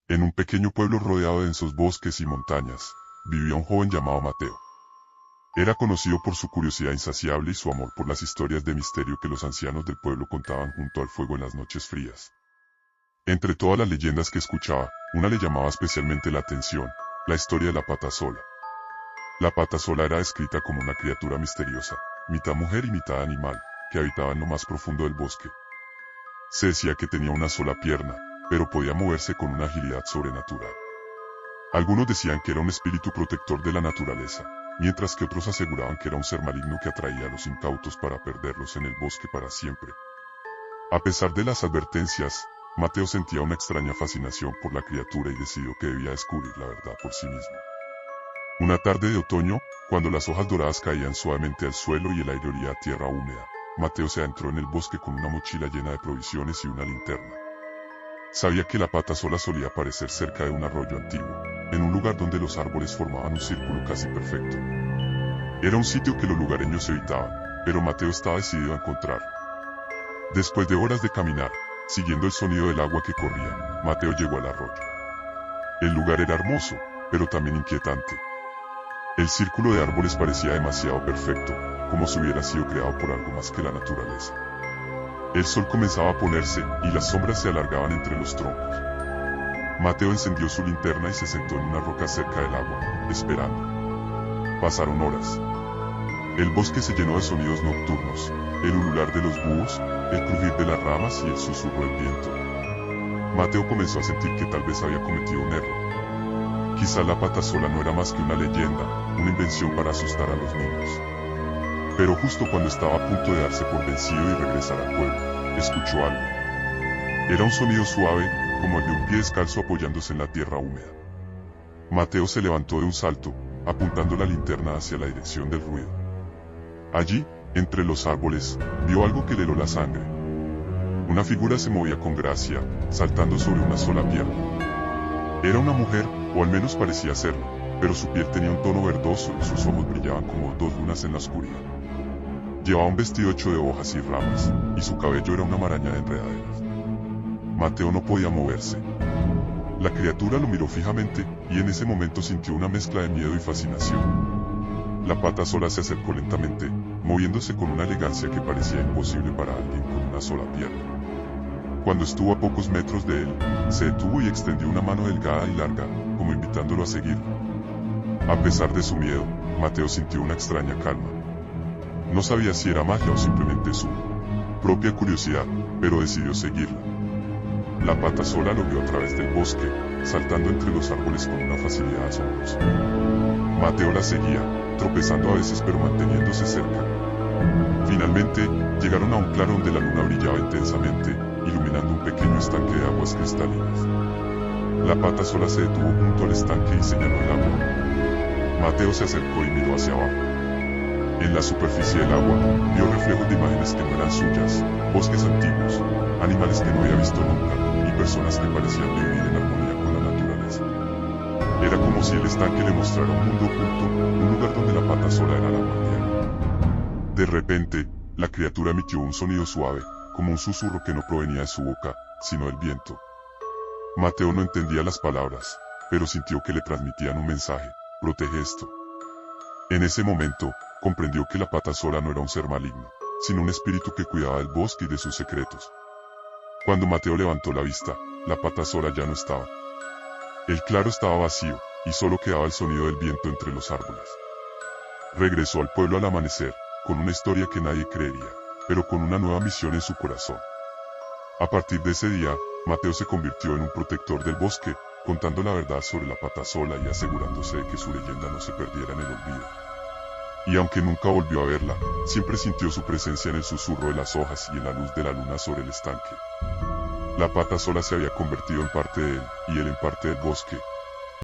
En un pequeño pueblo rodeado de densos bosques y montañas, vivía un joven llamado Mateo. Era conocido por su curiosidad insaciable y su amor por las historias de misterio que los ancianos del pueblo contaban junto al fuego en las noches frías. Entre todas las leyendas que escuchaba, una le llamaba especialmente la atención: la historia de la pata sola. La pata sola era descrita como una criatura misteriosa, mitad mujer y mitad animal, que habitaba en lo más profundo del bosque. Se decía que tenía una sola pierna, pero podía moverse con una agilidad sobrenatural. Algunos decían que era un espíritu protector de la naturaleza, mientras que otros aseguraban que era un ser maligno que atraía a los incautos para perderlos en el bosque para siempre. A pesar de las advertencias, Mateo sentía una extraña fascinación por la criatura y decidió que debía descubrir la verdad por sí mismo. Una tarde de otoño, cuando las hojas doradas caían suavemente al suelo y el aire olía a tierra húmeda, Mateo se adentró en el bosque con una mochila llena de provisiones y una linterna. Sabía que la pata sola solía aparecer cerca de un arroyo antiguo, en un lugar donde los árboles formaban un círculo casi perfecto. Era un sitio que los lugareños evitaban, pero Mateo estaba decidido a encontrarlo. Después de horas de caminar, siguiendo el sonido del agua que corría, Mateo llegó al arroyo. El lugar era hermoso, pero también inquietante. El círculo de árboles parecía demasiado perfecto, como si hubiera sido creado por algo más que la naturaleza. El sol comenzaba a ponerse, y las sombras se alargaban entre los troncos. Mateo encendió su linterna y se sentó en una roca cerca del agua, esperando. Pasaron horas. El bosque se llenó de sonidos nocturnos: el ulular de los búhos, el crujir de las ramas y el susurro del viento. Mateo comenzó a sentir que tal vez había cometido un error. Quizá la pata sola no era más que una leyenda, una invención para asustar a los niños. Pero justo cuando estaba a punto de darse por vencido y regresar al pueblo, escuchó algo. Era un sonido suave, como el de un pie descalzo apoyándose en la tierra húmeda. Mateo se levantó de un salto, apuntando la linterna hacia la dirección del ruido. Allí, entre los árboles, vio algo que le heló la sangre. Una figura se movía con gracia, saltando sobre una sola pierna. Era una mujer, o al menos parecía serlo, pero su piel tenía un tono verdoso y sus ojos brillaban como dos lunas en la oscuridad. Llevaba un vestido hecho de hojas y ramas, y su cabello era una maraña de enredaderas. Mateo no podía moverse. La criatura lo miró fijamente, y en ese momento sintió una mezcla de miedo y fascinación. La pata sola se acercó lentamente, moviéndose con una elegancia que parecía imposible para alguien con una sola pierna. Cuando estuvo a pocos metros de él, se detuvo y extendió una mano delgada y larga, como invitándolo a seguirlo. A pesar de su miedo, Mateo sintió una extraña calma. No sabía si era magia o simplemente su propia curiosidad, pero decidió seguirla. La pata sola lo vio a través del bosque, saltando entre los árboles con una facilidad asombrosa. Mateo la seguía, tropezando a veces pero manteniéndose cerca. Finalmente, llegaron a un claro donde la luna brillaba intensamente, iluminando un pequeño estanque de aguas cristalinas. La pata sola se detuvo junto al estanque y señaló el agua. Mateo se acercó y miró hacia abajo. En la superficie del agua, vio reflejos de imágenes que no eran suyas: bosques antiguos, animales que no había visto nunca, y personas que parecían vivir en armonía con la naturaleza. Era como si el estanque le mostrara un mundo oculto, un lugar donde la pata sola era la magia. De repente, la criatura emitió un sonido suave, como un susurro que no provenía de su boca, sino del viento. Mateo no entendía las palabras, pero sintió que le transmitían un mensaje: protege esto. En ese momento, comprendió que la pata sola no era un ser maligno, sino un espíritu que cuidaba del bosque y de sus secretos. Cuando Mateo levantó la vista, la pata sola ya no estaba. El claro estaba vacío, y solo quedaba el sonido del viento entre los árboles. Regresó al pueblo al amanecer, con una historia que nadie creería, pero con una nueva misión en su corazón. A partir de ese día, Mateo se convirtió en un protector del bosque, contando la verdad sobre la pata sola y asegurándose de que su leyenda no se perdiera en el olvido. Y aunque nunca volvió a verla, siempre sintió su presencia en el susurro de las hojas y en la luz de la luna sobre el estanque. La pata sola se había convertido en parte de él, y él en parte del bosque,